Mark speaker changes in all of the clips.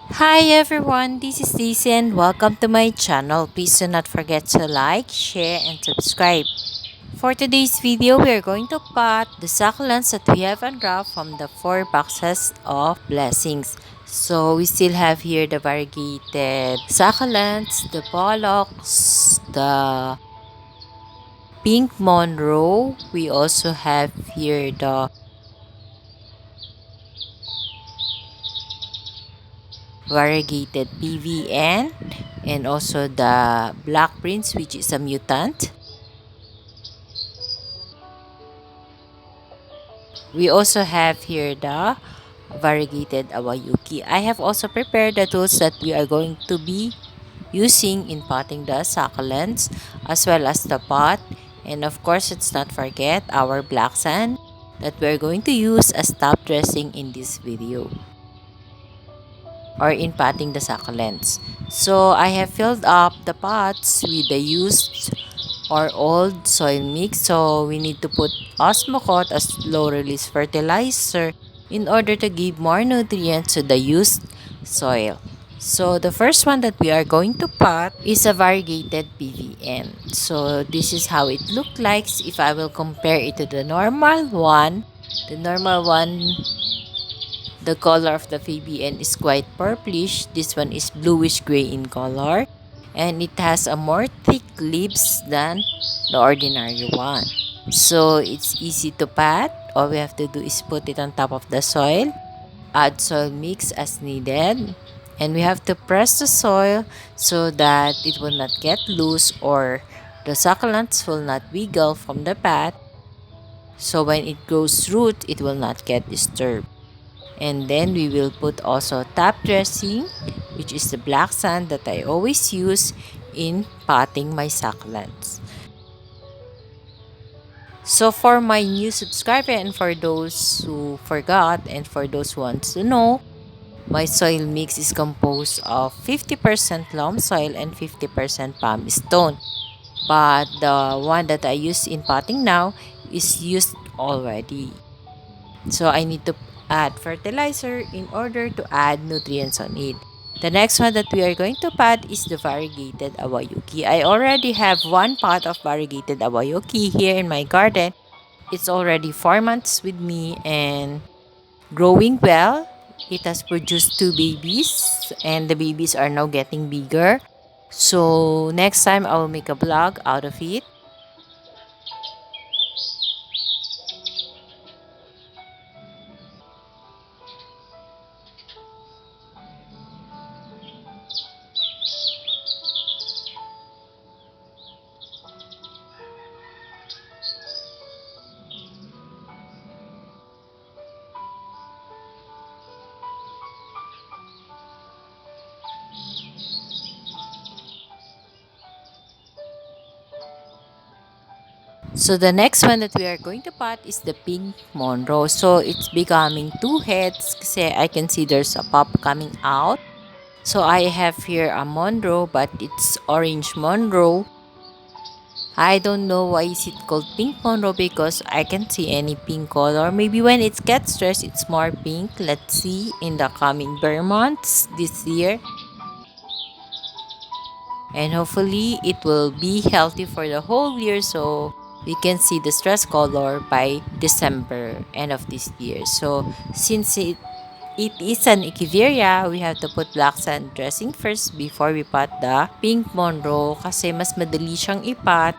Speaker 1: Hi everyone, this is Daisy and welcome to my channel. Please do not forget to like, share, and subscribe. For today's video, we are going to pot the succulents that we have unwrapped from the 4 boxes of blessings. So we still have here the variegated succulents, the bollocks, the pink monroe. We also have here the variegated PVN and also the black prince, which is a mutant. We also have here the variegated awayuki. I have also prepared the tools that we are going to be using in potting the succulents as well as the pot. And of course, let's not forget our black sand that we're going to use as top dressing in this video or in potting the succulents. So I have filled up the pots with the used or old soil mix. So we need to put osmocote as low release fertilizer in order to give more nutrients to the used soil. So the first one that we are going to pot is a variegated PVN. So this is how it looks like if I will compare it to the normal one. The normal one, the color of the PVN is quite purplish. This one is bluish gray in color and it has a more thick leaves than the ordinary one. So it's easy to pat. All we have to do is put it on top of the soil, add soil mix as needed, and we have to press the soil so that it will not get loose or the succulents will not wiggle from the pat. So when it grows root, it will not get disturbed. And then we will put also top dressing, which is the black sand that I always use in potting my succulents. So for my new subscriber and for those who forgot and for those who want to know, my soil mix is composed of 50% loam soil and 50% palm stone. But the one that I use in potting now is used already. So I need to add fertilizer in order to add nutrients on it. The next one that we are going to pot is the variegated awayuki. I already have one pot of variegated awayuki here in my garden. It's already 4 months with me and growing well. It has produced 2 babies and the babies are now getting bigger. So next time I will make a vlog out of it. So the next one that we are going to pot is the pink monroe. So it's becoming 2 heads kasi I can see there's a pop coming out. So I have here a monroe but it's orange monroe. I don't know why is it called pink monroe because I can't see any pink color. Maybe when it gets stressed it's more pink. Let's see in the coming bare months this year. And hopefully it will be healthy for the whole year so we can see the stress color by December end of this year. So since it is an echeveria, we have to put black sand dressing first before we pot the pink monroe kasi mas madali siyang ipat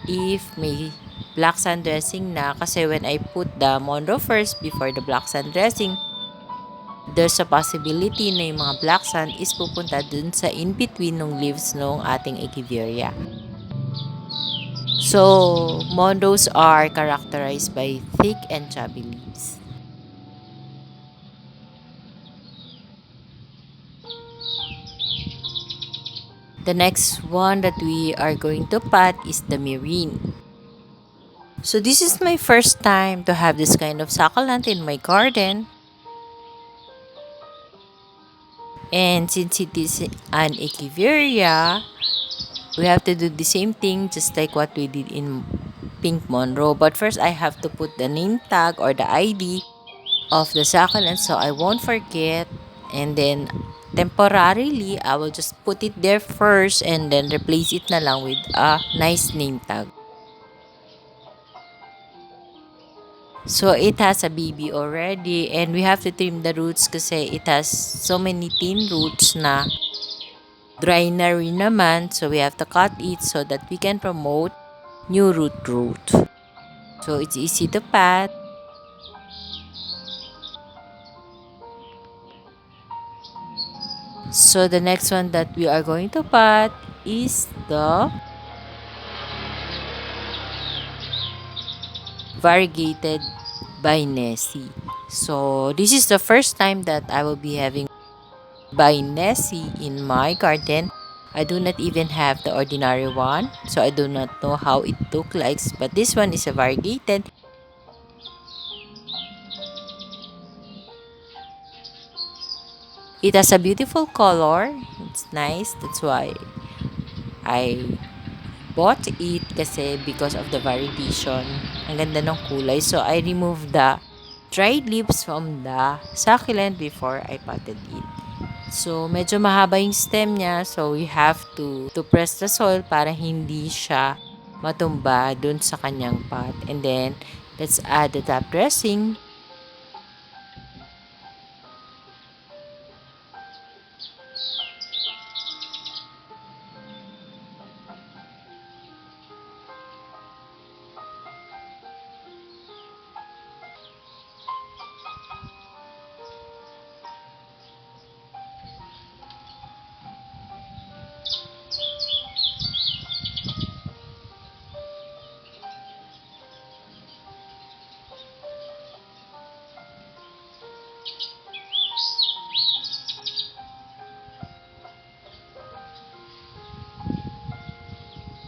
Speaker 1: if may black sand dressing na kasi when I put the monroe first before the black sand dressing, there's a possibility na yung mga black sand is pupunta dun sa in-between ng leaves ng ating echeveria. So, monroes are characterized by thick and chubby leaves. The next one that we are going to pot is the myrrhine. So this is my first time to have this kind of succulent in my garden. And since it is an echeveria, we have to do the same thing just like what we did in pink monroe. But first, I have to put the name tag or the ID of the succulent so I won't forget. And then temporarily, I will just put it there first and then replace it na lang with a nice name tag. So it has a baby already and we have to trim the roots kasi it has so many thin roots na dry na rin naman. So we have to cut it so that we can promote new root growth. So it's easy to pat. So the next one that we are going to pat is the variegated by Nessie. So this is the first time that I will be having by Nessie in my garden. I do not even have the ordinary one, so I do not know how it looks like. But this one is a variegated. It has a beautiful color. It's nice. That's why I bought it kasi because of the variegation. Ang ganda ng kulay. So I removed the dried leaves from the succulent before I potted it. So, medyo mahaba yung stem niya. So, we have to press the soil para hindi siya matumba dun sa kanyang pot. And then, let's add the top dressing.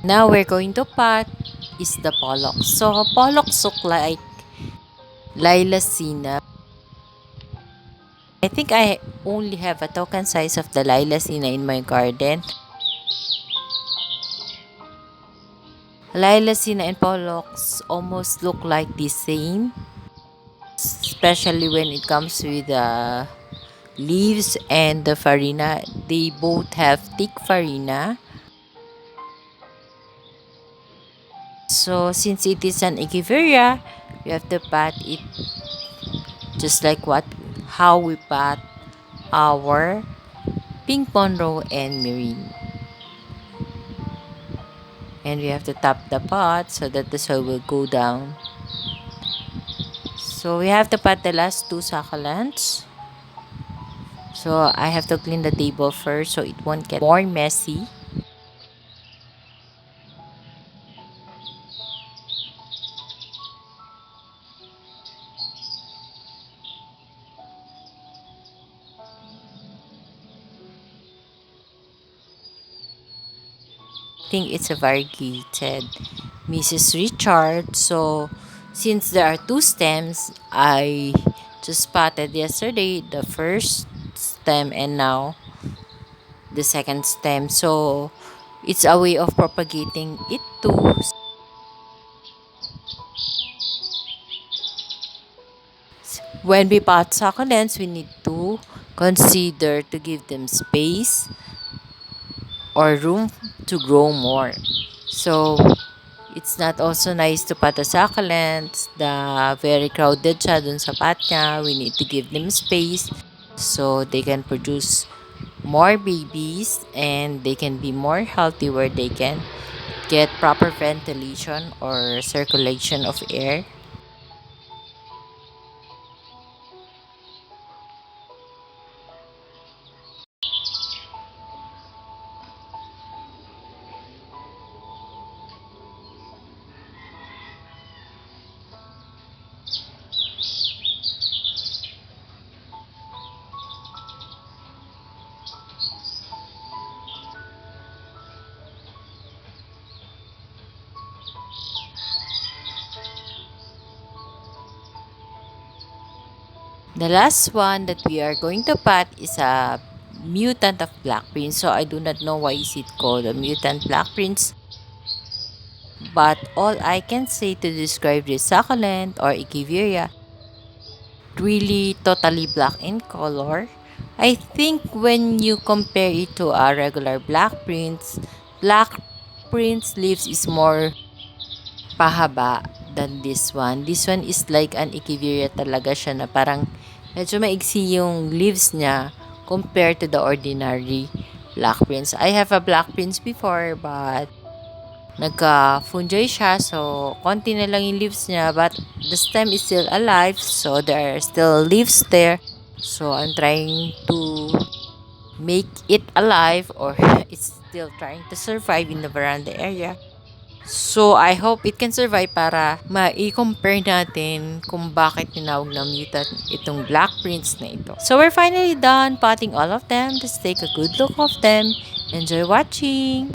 Speaker 1: Now, we're going to pot is the pollock. So, pollocks look like lilacina. I think I only have a token size of the lilacina in my garden. Lilacina and pollocks almost look like the same, especially when it comes with the leaves and the farina. They both have thick farina. So since it is an echeveria, we have to pat it just like how we pat our pink monroe and marine. And we have to tap the pot so that the soil will go down. So we have to pat the last two succulents. So I have to clean the table first so it won't get more messy. I think it's a variegated Mrs. Richard. So since there are two stems, I just potted yesterday the first stem and now the second stem. So it's a way of propagating it too. When we pot succulents, we need to consider to give them space or room to grow more. So it's not also nice to pot the succulents, the very crowded siya dun sa pot niya. We need to give them space so they can produce more babies and they can be more healthy where they can get proper ventilation or circulation of air. The last one that we are going to pot is a mutant of black prince. So I do not know why is it called a mutant black prince. But all I can say to describe this succulent or echeveria, really totally black in color. I think when you compare it to a regular black prince leaves is more pahaba than this one. This one is like an echeveria talaga siya na parang medyo maigsi yung leaves niya compared to the ordinary black prince. I have a black prince before but nagka-fungi siya so konti na lang yung leaves niya but the stem is still alive so there are still leaves there. So I'm trying to make it alive or it's still trying to survive in the veranda area. So, I hope it can survive para ma-compare natin kung bakit tinawag na mutant itong black prints na ito. So, we're finally done potting all of them. Just take a good look of them. Enjoy watching!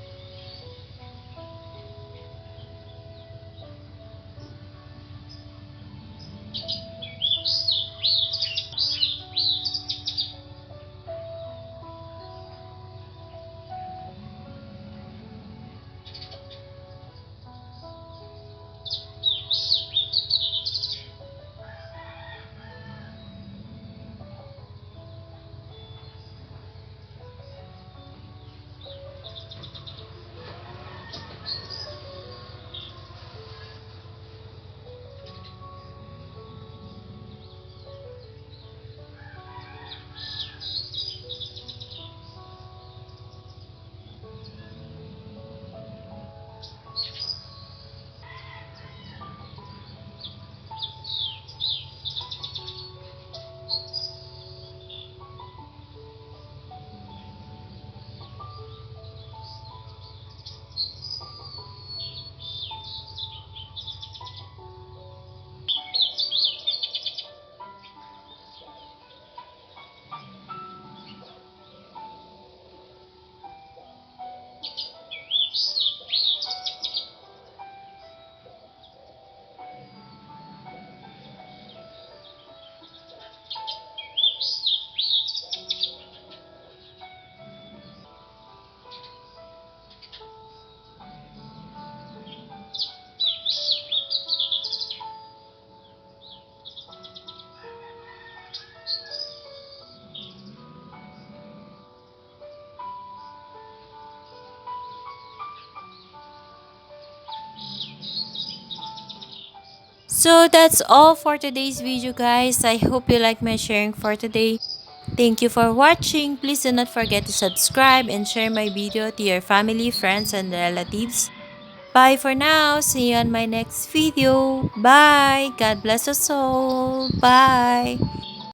Speaker 1: So that's all for today's video guys. I hope you like my sharing for today. Thank you for watching. Please do not forget to subscribe and share my video to your family, friends, and relatives. Bye for now. See you on my next video. Bye. God bless us all. Bye.